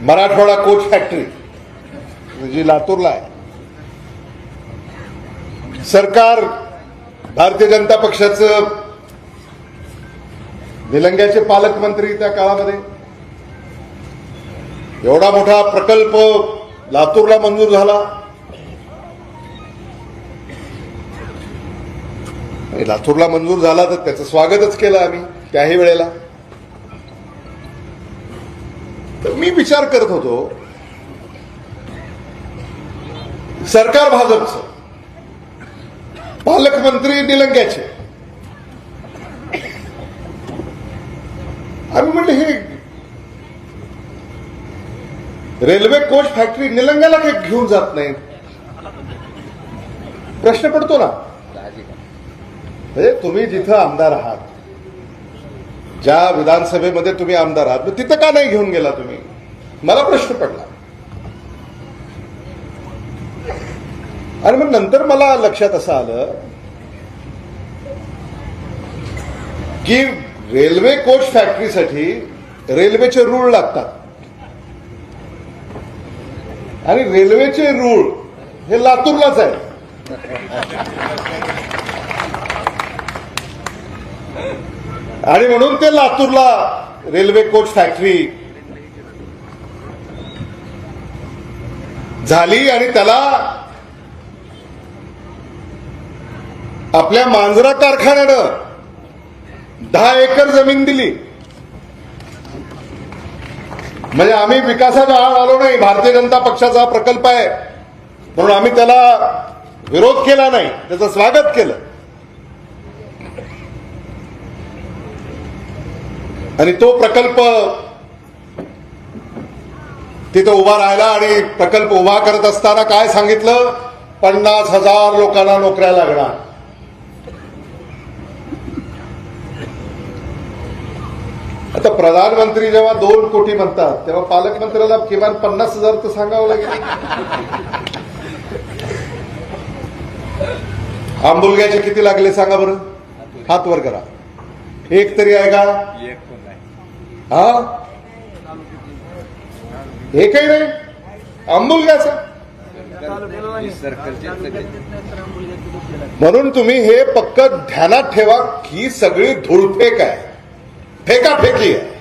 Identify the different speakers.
Speaker 1: Marathwada coach factory जी लातूरला आहे, सरकार भारतीय जनता पक्षाचं निलंग्याचे पालकमंत्री त्या काळामध्ये एवढा मोठा प्रकल्प लातूरला मंजूर झाला. लातूरला मंजूर झाला तर त्याचं स्वागतच केलं आम्ही त्याही वेळेला. तर मी विचार करत होतो, सरकार भाजपचं, पालकमंत्री निलंग्याचे, आम्ही म्हणलं हे रेल्वे कोच फॅक्टरी निलंग्याला काही घेऊन जात नाही. प्रश्न पडतो ना, म्हणजे तुम्ही जिथं आमदार आहात, ज्या विधानसभेमध्ये तुम्ही आमदार आहात, तिथं का नाही घेऊन गेला तुम्ही? मला प्रश्न पडला. आणि मग नंतर मला लक्षात असं आलं की रेल्वे कोच फॅक्टरीसाठी रेल्वेचे रूळ लागतात आणि रेल्वेचे रूळ हे लातूरलाच आहे. आणि म्हणून ते लातूरला रेल्वे कोच फॅक्टरी झाली आणि त्याला आपल्या मांजरा कारखान्यानं 10 एकर जमीन दिली. म्हणजे आम्ही विकासाच्या आड आलो नाही, भारतीय जनता पक्षाचा प्रकल्प आहे म्हणून आम्ही त्याला विरोध केला नाही, त्याचं स्वागत केलं. आणि तो प्रकल्प तिथं उभा राहिला आणि प्रकल्प उभा करत असताना काय सांगितलं, 50,000 लोकांना नोकऱ्या लागणार. आता प्रधानमंत्री जेव्हा 2 कोटी म्हणतात तेव्हा पालकमंत्र्याला किमान 50,000 तर सांगावं लागेल. आंबुलग्याचे किती लागले सांगा बरं, हात वर करा. एक तरी आहे का? हा, एकही नाही आंबुलग्याचा. म्हणून तुम्ही हे पक्क ध्यानात ठेवा, ही सगळी धूळफेक आहे, फेकाफेकी आहे.